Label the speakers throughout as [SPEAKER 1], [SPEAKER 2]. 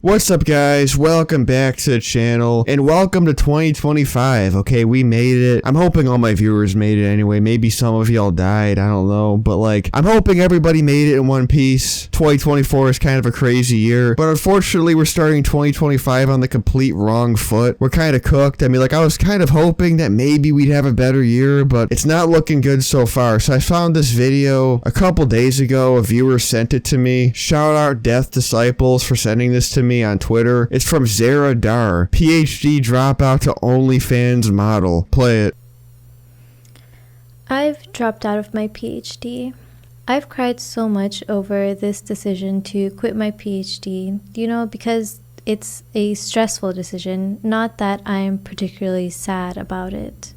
[SPEAKER 1] What's up, guys? Welcome back to the channel and welcome to 2025. Okay, we made it. I'm hoping all my viewers made it anyway. Maybe some of y'all died, I don't know, but like I'm hoping everybody made it in one piece. 2024 is kind of a crazy year, but unfortunately we're starting 2025 on the complete wrong foot. We're kind of cooked. I mean, like I was kind of hoping that maybe we'd have a better year, but it's not looking good so far. So I found this video a couple days ago. A viewer sent it to me. Shout out Death Disciples for sending this to me on Twitter. It's from Zara, PhD Dropout to OnlyFans model. Play it.
[SPEAKER 2] I've dropped out of my PhD. I've cried so much over this decision to quit my PhD, because it's a stressful decision, not that I'm particularly sad about it.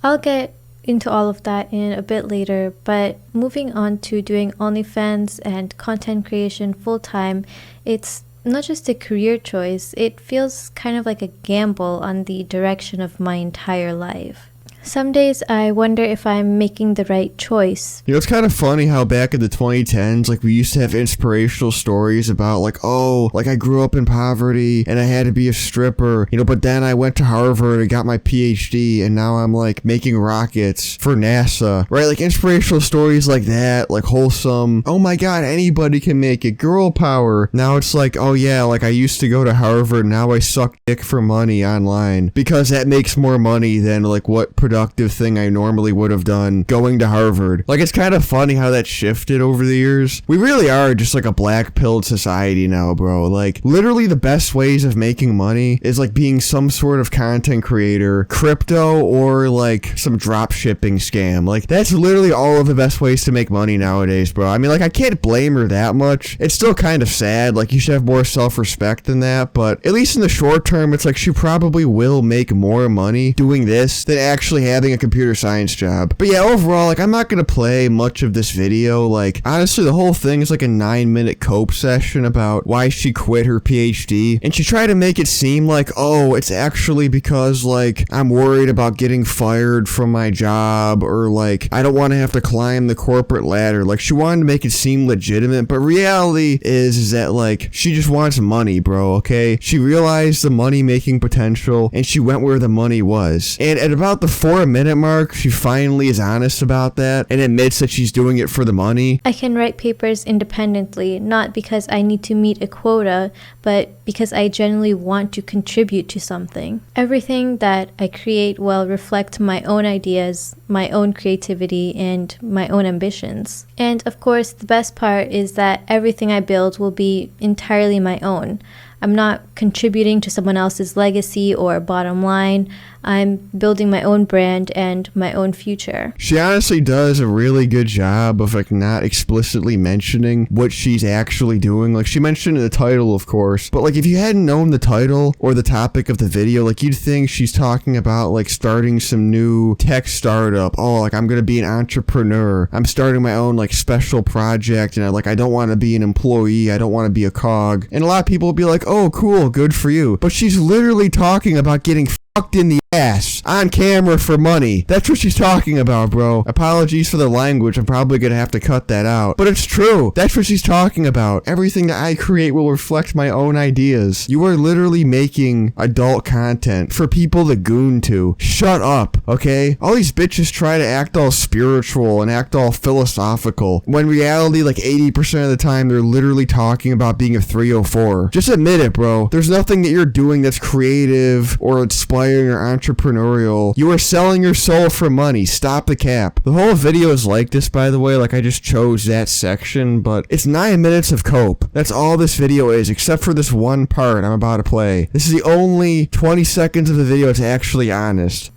[SPEAKER 2] I'll get into all of that in a bit later, but moving on to doing OnlyFans and content creation full-time, it's not just a career choice, it feels kind of like a gamble on the direction of my entire life. Some days I wonder if I'm making the right choice.
[SPEAKER 1] It's kind of funny how back in the 2010s, like we used to have inspirational stories about like, oh, like I grew up in poverty and I had to be a stripper, but then I went to Harvard and got my PhD and now I'm like making rockets for NASA, right? Like inspirational stories like that, like wholesome, oh my God, anybody can make it, girl power. Now it's like, oh yeah, like I used to go to Harvard, now I suck dick for money online because that makes more money than like what productive thing I normally would have done going to Harvard. Like it's kind of funny how that shifted over the years. We really are just like a black-pilled society now, bro. Like literally the best ways of making money is like being some sort of content creator, crypto, or like some drop shipping scam. Like that's literally all of the best ways to make money nowadays, bro. I mean, like I can't blame her that much. It's still kind of sad. Like you should have more self-respect than that, but at least in the short term, it's like she probably will make more money doing this than actually having a computer science job. But yeah, overall, like I'm not gonna play much of this video. Like honestly, the whole thing is like a 9-minute cope session about why she quit her PhD, and she tried to make it seem like, oh, it's actually because like I'm worried about getting fired from my job, or like I don't want to have to climb the corporate ladder. Like she wanted to make it seem legitimate, but reality is that like she just wants money, bro. Okay, she realized the money making potential and she went where the money was, and at about the 4-minute mark, she finally is honest about that and admits that she's doing it for the money.
[SPEAKER 2] I can write papers independently, not because I need to meet a quota, but because I genuinely want to contribute to something. Everything that I create will reflect my own ideas, my own creativity, and my own ambitions. And of course, the best part is that everything I build will be entirely my own. I'm not contributing to someone else's legacy or bottom line. I'm building my own brand and my own future.
[SPEAKER 1] She honestly does a really good job of like not explicitly mentioning what she's actually doing. Like she mentioned in the title, of course, but like if you hadn't known the title or the topic of the video, like you'd think she's talking about like starting some new tech startup. Oh, like I'm gonna be an entrepreneur. I'm starting my own like special project, and I don't want to be an employee. I don't want to be a cog. And a lot of people will be like, oh, cool, good for you. But she's literally talking about getting fucked in the ass on camera for money. That's what she's talking about, bro. Apologies for the language. I'm probably gonna have to cut that out. But it's true. That's what she's talking about. Everything that I create will reflect my own ideas. You are literally making adult content for people to goon to. Shut up, okay? All these bitches try to act all spiritual and act all philosophical, when reality, like 80% of the time, they're literally talking about being a 304. Just admit it, bro. There's nothing that you're doing that's creative or inspiring or entrepreneurial. You are selling your soul for money. Stop the cap. The whole video is like this, by the way. Like I just chose that section, but it's 9 minutes of cope. That's all this video is, except for this one part I'm about to play. This is the only 20 seconds of the video that's actually honest.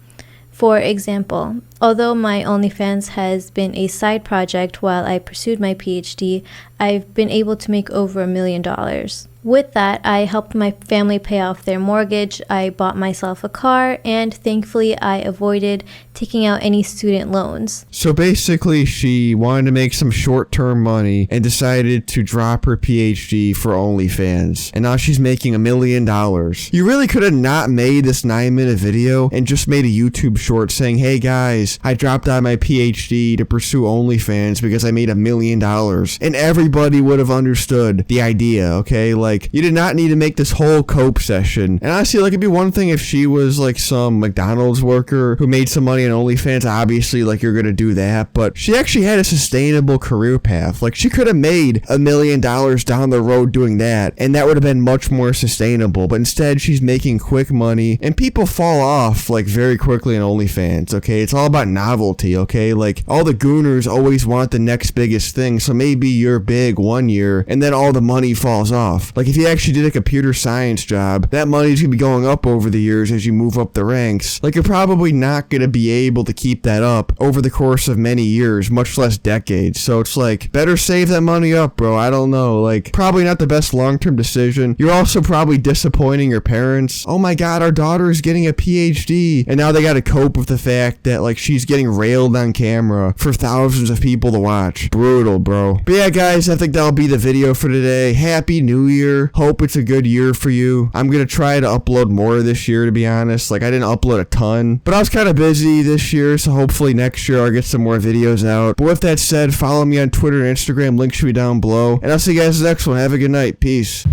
[SPEAKER 2] For example, although my OnlyFans has been a side project while I pursued my PhD, I've been able to make over $1 million. With that, I helped my family pay off their mortgage, I bought myself a car, and thankfully I avoided taking out any student loans.
[SPEAKER 1] So basically, she wanted to make some short-term money and decided to drop her PhD for OnlyFans. And now she's making $1 million. You really could have not made this 9-minute video and just made a YouTube short saying, hey guys, I dropped out of my PhD to pursue OnlyFans because I made $1 million. And everybody would have understood the idea, okay? Like, you did not need to make this whole cope session. And honestly, like, it'd be one thing if she was like some McDonald's worker who made some money on OnlyFans. Obviously, like, you're gonna do that. But she actually had a sustainable career path. Like, she could have made $1 million down the road doing that, and that would have been much more sustainable. But instead, she's making quick money, and people fall off like very quickly on OnlyFans, okay? It's all about novelty, okay? Like, all the gooners always want the next biggest thing, so maybe you're big one year, and then all the money falls off. Like, if you actually did a computer science job, that money's gonna be going up over the years as you move up the ranks. Like, you're probably not gonna be able to keep that up over the course of many years, much less decades. So it's like, better save that money up, bro. I don't know. Like, probably not the best long-term decision. You're also probably disappointing your parents. Oh my god, our daughter is getting a PhD. And now they gotta cope with the fact that, like, she's getting railed on camera for thousands of people to watch. Brutal, bro. But yeah, guys, I think that'll be the video for today. Happy New Year. Hope it's a good year for you. I'm gonna try to upload more this year, to be honest. Like, I didn't upload a ton, but I was kind of busy this year, so hopefully next year I'll get some more videos out. But with that said, follow me on Twitter and Instagram. Links should be down below. And I'll see you guys in the next one. Have a good night. Peace.